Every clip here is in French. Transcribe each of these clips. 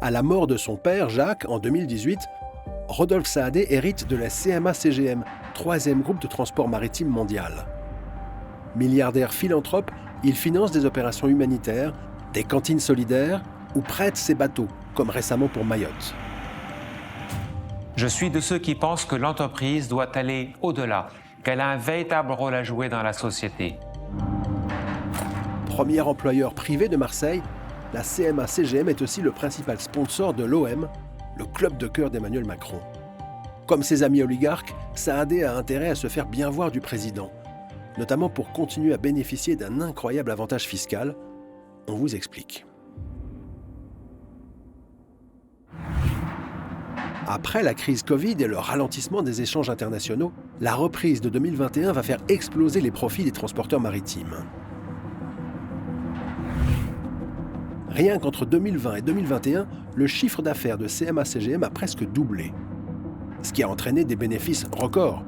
À la mort de son père, Jacques, en 2018, Rodolphe Saadé hérite de la CMA-CGM, troisième groupe de transport maritime mondial. Milliardaire philanthrope, il finance des opérations humanitaires, des cantines solidaires ou prête ses bateaux, comme récemment pour Mayotte. Je suis de ceux qui pensent que l'entreprise doit aller au-delà, qu'elle a un véritable rôle à jouer dans la société. Premier employeur privé de Marseille, la CMA-CGM est aussi le principal sponsor de l'OM, le club de cœur d'Emmanuel Macron. Comme ses amis oligarques, Saadé a intérêt à se faire bien voir du président, notamment pour continuer à bénéficier d'un incroyable avantage fiscal. On vous explique. Après la crise Covid et le ralentissement des échanges internationaux, la reprise de 2021 va faire exploser les profits des transporteurs maritimes. Rien qu'entre 2020 et 2021, le chiffre d'affaires de CMA-CGM a presque doublé, ce qui a entraîné des bénéfices records.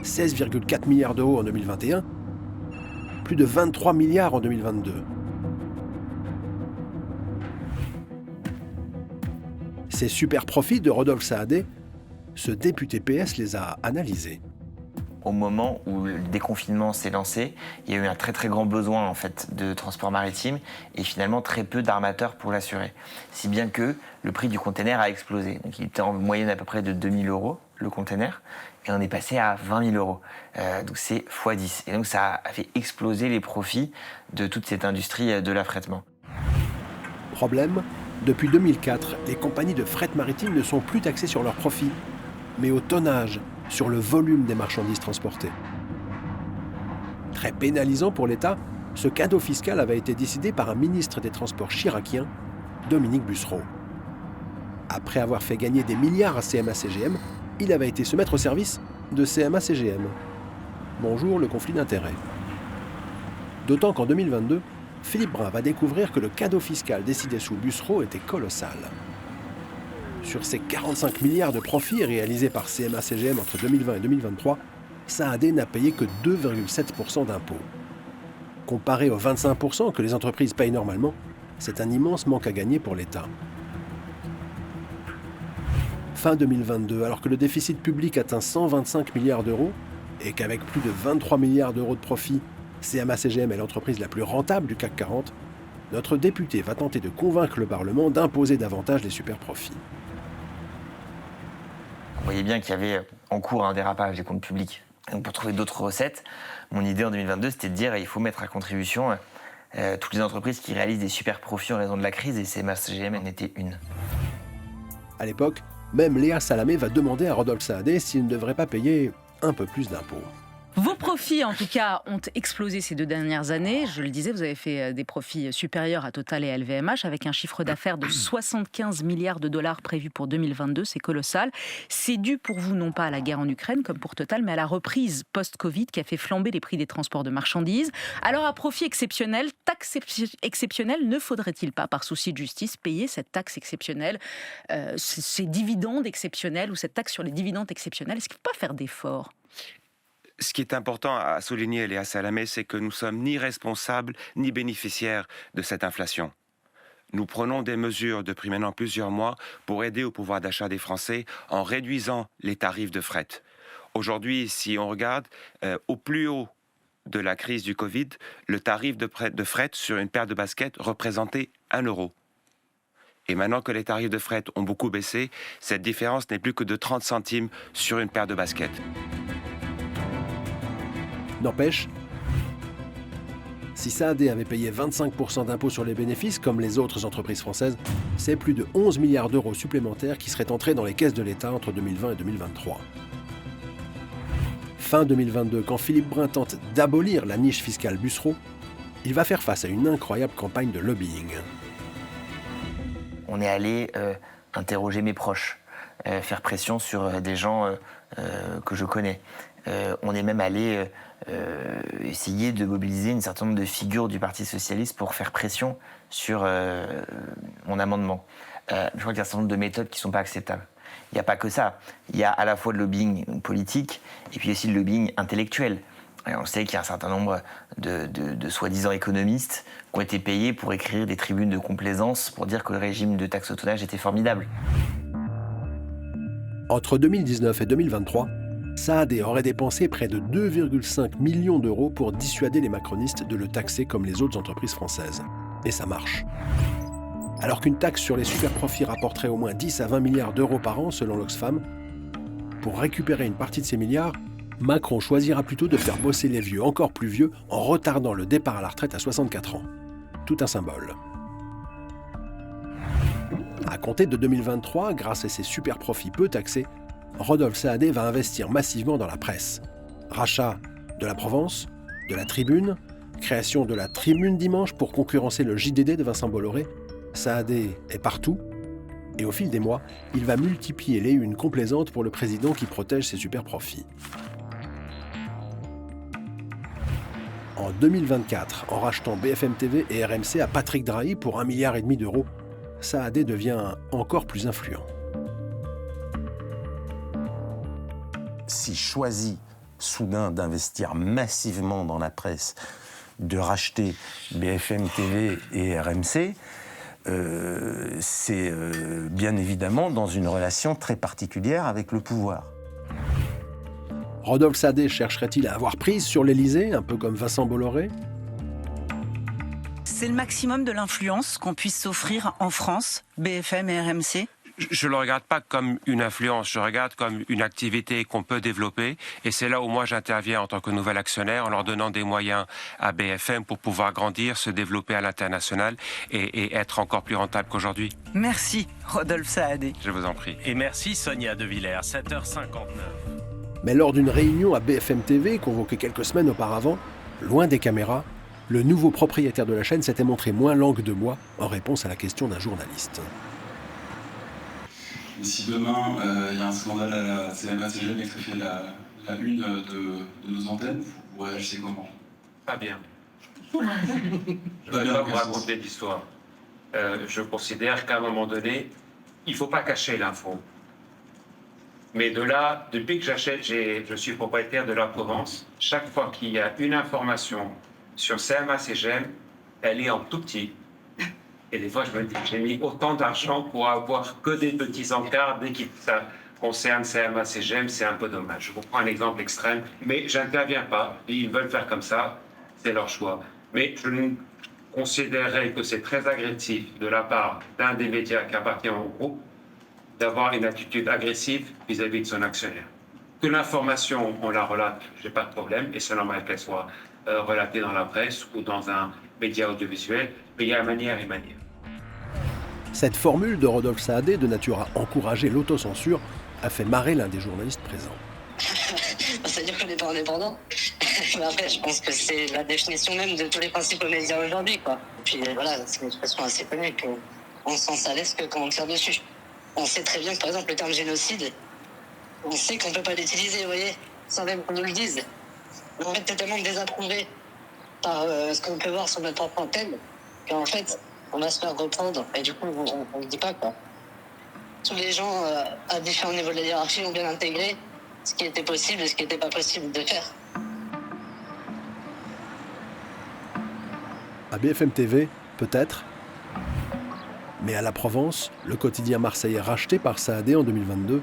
16,4 milliards d'euros en 2021, plus de 23 milliards en 2022. Ces super profits de Rodolphe Saadé, ce député PS les a analysés. Au moment où le déconfinement s'est lancé, il y a eu un très très grand besoin en fait de transport maritime et finalement très peu d'armateurs pour l'assurer. Si bien que le prix du container a explosé. Donc il était en moyenne à peu près de 2 000 euros le container et on est passé à 20 000 euros. Donc c'est x10. Et donc ça a fait exploser les profits de toute cette industrie de l'affrètement. Problème, depuis 2004, les compagnies de fret maritime ne sont plus taxées sur leurs profits, mais au tonnage, sur le volume des marchandises transportées. Très pénalisant pour l'État, ce cadeau fiscal avait été décidé par un ministre des Transports chiracien, Dominique Bussereau. Après avoir fait gagner des milliards à CMA-CGM, il avait été se mettre au service de CMA-CGM. Bonjour le conflit d'intérêts. D'autant qu'en 2022, Philippe Brun va découvrir que le cadeau fiscal décidé sous Bussereau était colossal. Sur ces 45 milliards de profits réalisés par CMA-CGM entre 2020 et 2023, Saadé n'a payé que 2,7% d'impôts. Comparé aux 25% que les entreprises payent normalement, c'est un immense manque à gagner pour l'État. Fin 2022, alors que le déficit public atteint 125 milliards d'euros et qu'avec plus de 23 milliards d'euros de profits, CMA-CGM est l'entreprise la plus rentable du CAC 40, notre député va tenter de convaincre le Parlement d'imposer davantage les super-profits. On voyait bien qu'il y avait en cours un dérapage des comptes publics. Donc pour trouver d'autres recettes, mon idée en 2022, c'était de dire qu'il faut mettre à contribution toutes les entreprises qui réalisent des super profits en raison de la crise, et CMA-CGM en était une. À l'époque, même Léa Salamé va demander à Rodolphe Saadé s'il ne devrait pas payer un peu plus d'impôts. Vos profits, en tout cas, ont explosé ces 2 dernières années. Je le disais, vous avez fait des profits supérieurs à Total et LVMH avec un chiffre d'affaires de 75 milliards de dollars prévu pour 2022. C'est colossal. C'est dû pour vous, non pas à la guerre en Ukraine, comme pour Total, mais à la reprise post-Covid qui a fait flamber les prix des transports de marchandises. Alors, à profit exceptionnel, taxe exceptionnelle, ne faudrait-il pas, par souci de justice, payer cette taxe exceptionnelle, ces dividendes exceptionnels ou cette taxe sur les dividendes exceptionnels? Est-ce qu'il ne faut pas faire d'efforts? Ce qui est important à souligner, Léa Salamé, c'est que nous sommes ni responsables ni bénéficiaires de cette inflation. Nous prenons des mesures depuis maintenant plusieurs mois pour aider au pouvoir d'achat des Français en réduisant les tarifs de fret. Aujourd'hui, si on regarde, au plus haut de la crise du Covid, le tarif de fret sur une paire de baskets représentait 1 euro. Et maintenant que les tarifs de fret ont beaucoup baissé, cette différence n'est plus que de 30 centimes sur une paire de baskets. N'empêche, si Saadé avait payé 25% d'impôts sur les bénéfices, comme les autres entreprises françaises, c'est plus de 11 milliards d'euros supplémentaires qui seraient entrés dans les caisses de l'État entre 2020 et 2023. Fin 2022, quand Philippe Brun tente d'abolir la niche fiscale Bussereau, il va faire face à une incroyable campagne de lobbying. On est allé interroger mes proches, faire pression sur des gens que je connais. On est même allé essayer de mobiliser un certain nombre de figures du Parti socialiste pour faire pression sur mon amendement. Je crois qu'il y a un certain nombre de méthodes qui ne sont pas acceptables. Il n'y a pas que ça. Il y a à la fois le lobbying politique et puis aussi le lobbying intellectuel. Et on sait qu'il y a un certain nombre de soi-disant économistes qui ont été payés pour écrire des tribunes de complaisance pour dire que le régime de taxe au tonnage était formidable. Entre 2019 et 2023, Saadé aurait dépensé près de 2,5 millions d'euros pour dissuader les macronistes de le taxer comme les autres entreprises françaises. Et ça marche. Alors qu'une taxe sur les superprofits rapporterait au moins 10 à 20 milliards d'euros par an selon l'Oxfam, pour récupérer une partie de ces milliards, Macron choisira plutôt de faire bosser les vieux encore plus vieux en retardant le départ à la retraite à 64 ans. Tout un symbole. À compter de 2023, grâce à ses superprofits peu taxés, Rodolphe Saadé va investir massivement dans la presse. Rachat de la Provence, de la Tribune, création de la Tribune Dimanche pour concurrencer le JDD de Vincent Bolloré. Saadé est partout. Et au fil des mois, il va multiplier les unes complaisantes pour le président qui protège ses superprofits. En 2024, en rachetant BFM TV et RMC à Patrick Drahi pour 1,5 milliard d'euros, Saadé devient encore plus influent. S'il choisit soudain d'investir massivement dans la presse, de racheter BFM TV et RMC, c'est bien évidemment dans une relation très particulière avec le pouvoir. Rodolphe Saadé chercherait-il à avoir prise sur l'Élysée, un peu comme Vincent Bolloré ? C'est le maximum de l'influence qu'on puisse s'offrir en France, BFM et RMC. Je ne le regarde pas comme une influence, je regarde comme une activité qu'on peut développer. Et c'est là où moi j'interviens en tant que nouvel actionnaire en leur donnant des moyens à BFM pour pouvoir grandir, se développer à l'international et être encore plus rentable qu'aujourd'hui. Merci, Rodolphe Saadé. Je vous en prie. Et merci Sonia De Villers, 7h59. Mais lors d'une réunion à BFM TV, convoquée quelques semaines auparavant, loin des caméras, le nouveau propriétaire de la chaîne s'était montré moins langue de bois en réponse à la question d'un journaliste. Si demain il y a un scandale à la CMA-CGM et que ça fait la une de nos antennes, vous réagissez comment ? Pas bien. Je ne vais pas vous raconter l'histoire. Je considère qu'à un moment donné, il ne faut pas cacher l'info. Mais de là, depuis que je suis propriétaire de la Provence, chaque fois qu'il y a une information sur CMA-CGM, elle est en tout petit. Et des fois, je me dis que j'ai mis autant d'argent pour avoir que des petits encarts dès que ça concerne CMA-CGM, c'est un peu dommage. Je vous prends un exemple extrême, mais je n'interviens pas. Ils veulent faire comme ça, c'est leur choix. Mais je considérerais que c'est très agressif de la part d'un des médias qui appartient au groupe d'avoir une attitude agressive vis-à-vis de son actionnaire. Que l'information, on la relate, j'ai pas de problème, et c'est normal qu'elle soit relatée dans la presse ou dans un média audiovisuel, mais il y a manière et manière. Cette formule de Rodolphe Saadé, de nature à encourager l'autocensure, a fait marrer l'un des journalistes présents. C'est-à-dire qu'on n'est pas indépendant. Mais après, je pense que c'est la définition même de tous les principaux médias aujourd'hui, quoi. Et puis voilà, c'est une expression assez connue qu'on s'en salaisse que quand on tire dessus. On sait très bien que, par exemple, le terme génocide, on sait qu'on ne peut pas l'utiliser, vous voyez, sans même qu'on nous le dise. Mais en fait, c'est tellement désapprouvé par ce qu'on peut voir sur notre propre antenne qu'en fait, on va se faire reprendre. Et du coup, on ne le dit pas, quoi. Tous les gens à différents niveaux de la hiérarchie ont bien intégré ce qui était possible et ce qui n'était pas possible de faire. À BFM TV, peut-être. Mais à la Provence, le quotidien marseillais racheté par Saadé en 2022,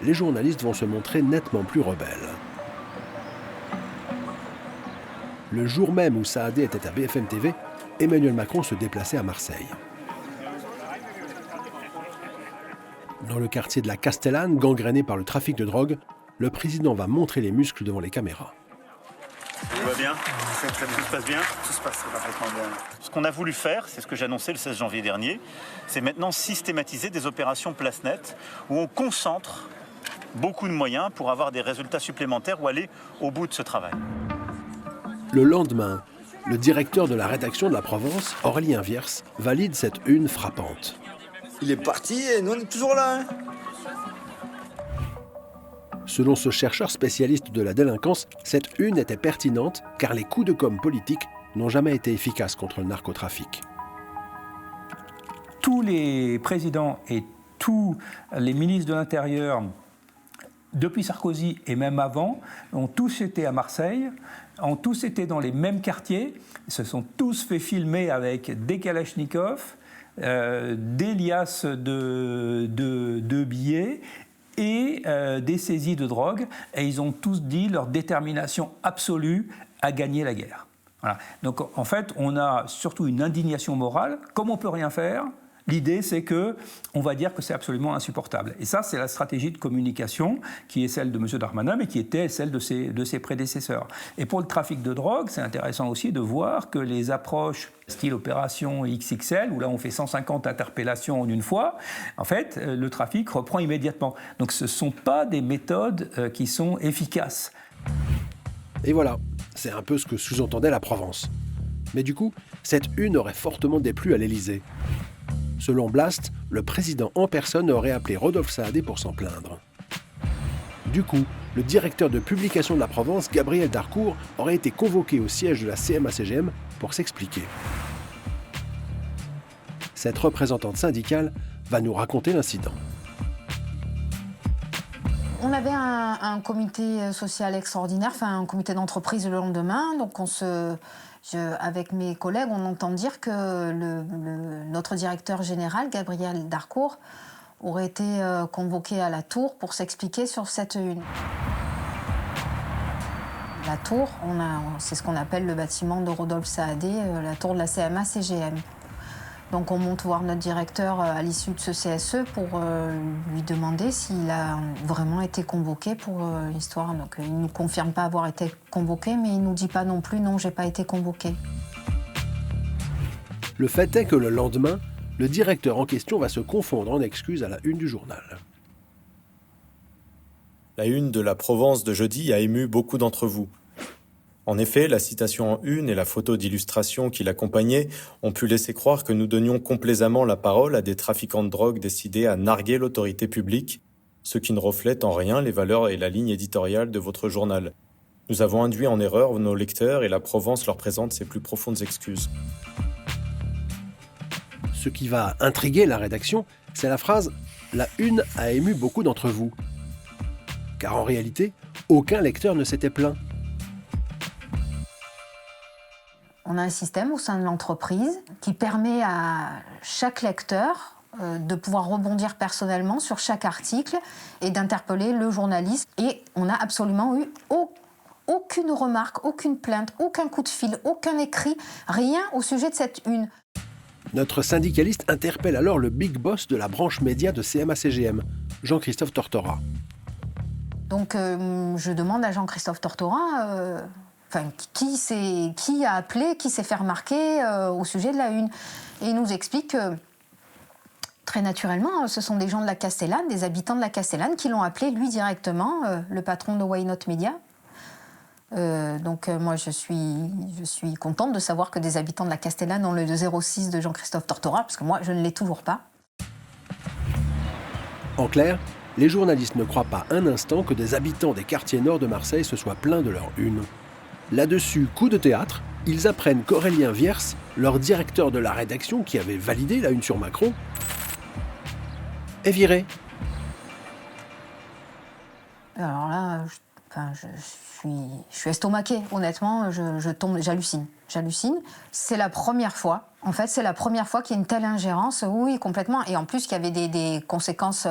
les journalistes vont se montrer nettement plus rebelles. Le jour même où Saadé était à BFM TV, Emmanuel Macron se déplaçait à Marseille. Dans le quartier de la Castellane, gangréné par le trafic de drogue, le président va montrer les muscles devant les caméras. Tout va bien ? Tout se passe bien ? Tout se passe parfaitement bien. Ce qu'on a voulu faire, c'est ce que j'ai annoncé le 16 janvier dernier, c'est maintenant systématiser des opérations place nette où on concentre beaucoup de moyens pour avoir des résultats supplémentaires ou aller au bout de ce travail. Le lendemain, le directeur de la rédaction de la Provence, Aurélien Viers, valide cette une frappante. Il est parti et nous on est toujours là. Selon ce chercheur spécialiste de la délinquance, cette une était pertinente car les coups de com' politiques n'ont jamais été efficaces contre le narcotrafic. Tous les présidents et tous les ministres de l'Intérieur depuis Sarkozy et même avant, ont tous été à Marseille, ont tous été dans les mêmes quartiers, se sont tous fait filmer avec des kalachnikovs, des liasses de billets et des saisies de drogue, et ils ont tous dit leur détermination absolue à gagner la guerre. Voilà. Donc en fait, on a surtout une indignation morale. Comme on ne peut rien faire, l'idée c'est qu'on va dire que c'est absolument insupportable. Et ça, c'est la stratégie de communication qui est celle de M. Darmanin, mais qui était celle de ses prédécesseurs. Et pour le trafic de drogue, c'est intéressant aussi de voir que les approches style opération XXL, où là on fait 150 interpellations en une fois, en fait, le trafic reprend immédiatement. Donc ce ne sont pas des méthodes qui sont efficaces. Et voilà, c'est un peu ce que sous-entendait la Provence. Mais du coup, cette une aurait fortement déplu à l'Élysée. Selon Blast, le président en personne aurait appelé Rodolphe Saadé pour s'en plaindre. Du coup, le directeur de publication de la Provence, Gabriel Darcourt, aurait été convoqué au siège de la CMA-CGM pour s'expliquer. Cette représentante syndicale va nous raconter l'incident. On avait un comité social extraordinaire, enfin un comité d'entreprise le lendemain, donc avec mes collègues, on entend dire que notre directeur général, Gabriel Darcourt, aurait été convoqué à la Tour pour s'expliquer sur cette une. La Tour, c'est ce qu'on appelle le bâtiment de Rodolphe Saadé, la tour de la CMA-CGM. Donc on monte voir notre directeur à l'issue de ce CSE pour lui demander s'il a vraiment été convoqué pour l'histoire. Donc il ne nous confirme pas avoir été convoqué, mais il ne nous dit pas non plus « non, j'ai pas été convoqué ». Le fait est que le lendemain, le directeur en question va se confondre en excuses à la une du journal. La une de la Provence de jeudi a ému beaucoup d'entre vous. En effet, la citation en une et la photo d'illustration qui l'accompagnait ont pu laisser croire que nous donnions complaisamment la parole à des trafiquants de drogue décidés à narguer l'autorité publique, ce qui ne reflète en rien les valeurs et la ligne éditoriale de votre journal. Nous avons induit en erreur nos lecteurs et la Provence leur présente ses plus profondes excuses. Ce qui va intriguer la rédaction, c'est la phrase « La une a ému beaucoup d'entre vous ». Car en réalité, aucun lecteur ne s'était plaint. On a un système au sein de l'entreprise qui permet à chaque lecteur de pouvoir rebondir personnellement sur chaque article et d'interpeller le journaliste. Et on n'a absolument eu aucune remarque, aucune plainte, aucun coup de fil, aucun écrit, rien au sujet de cette une. Notre syndicaliste interpelle alors le big boss de la branche média de CMA-CGM, Jean-Christophe Tortora. Donc je demande à Jean-Christophe Tortora... qui a appelé, qui s'est fait remarquer au sujet de la une. Et il nous explique que, très naturellement, ce sont des gens de la Castellane, des habitants de la Castellane, qui l'ont appelé, lui, directement, le patron de Why Not Media. Moi, je suis contente de savoir que des habitants de la Castellane ont le 06 de Jean-Christophe Tortora, parce que moi, je ne l'ai toujours pas. En clair, les journalistes ne croient pas un instant que des habitants des quartiers nord de Marseille se soient plaints de leur une. Là-dessus, coup de théâtre, ils apprennent qu'Aurélien Viers, leur directeur de la rédaction qui avait validé la une sur Macron, est viré. Alors là, je suis estomaquée, honnêtement, j'hallucine. C'est la première fois, en fait, c'est la première fois qu'il y a une telle ingérence, oui, complètement. Et en plus, qu'il y avait des conséquences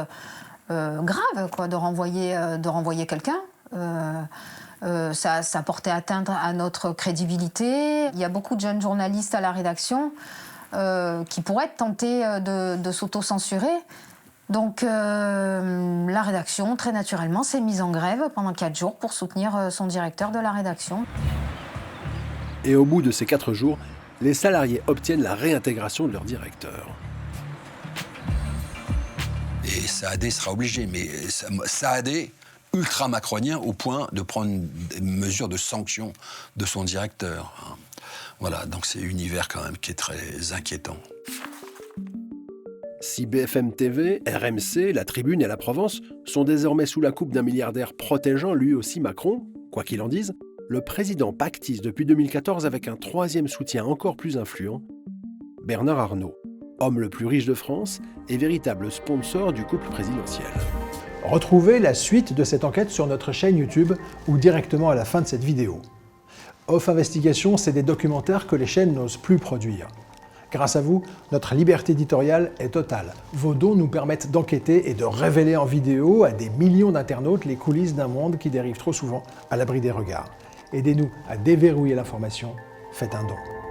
graves, quoi, de renvoyer quelqu'un. Ça portait atteinte à notre crédibilité. Il y a beaucoup de jeunes journalistes à la rédaction qui pourraient être tentés de s'auto-censurer. Donc la rédaction, très naturellement, s'est mise en grève pendant 4 jours pour soutenir son directeur de la rédaction. Et au bout de ces 4 jours, les salariés obtiennent la réintégration de leur directeur. Et Saadé sera obligé, mais Saadé... ultra-macronien au point de prendre des mesures de sanction de son directeur. Voilà, donc c'est un univers quand même qui est très inquiétant. Si BFM TV, RMC, La Tribune et La Provence sont désormais sous la coupe d'un milliardaire protégeant lui aussi Macron, quoi qu'il en dise, le président pactise depuis 2014 avec un troisième soutien encore plus influent, Bernard Arnault, homme le plus riche de France et véritable sponsor du couple présidentiel. Retrouvez la suite de cette enquête sur notre chaîne YouTube ou directement à la fin de cette vidéo. Off Investigation, c'est des documentaires que les chaînes n'osent plus produire. Grâce à vous, notre liberté éditoriale est totale. Vos dons nous permettent d'enquêter et de révéler en vidéo à des millions d'internautes les coulisses d'un monde qui dérive trop souvent à l'abri des regards. Aidez-nous à déverrouiller l'information, faites un don.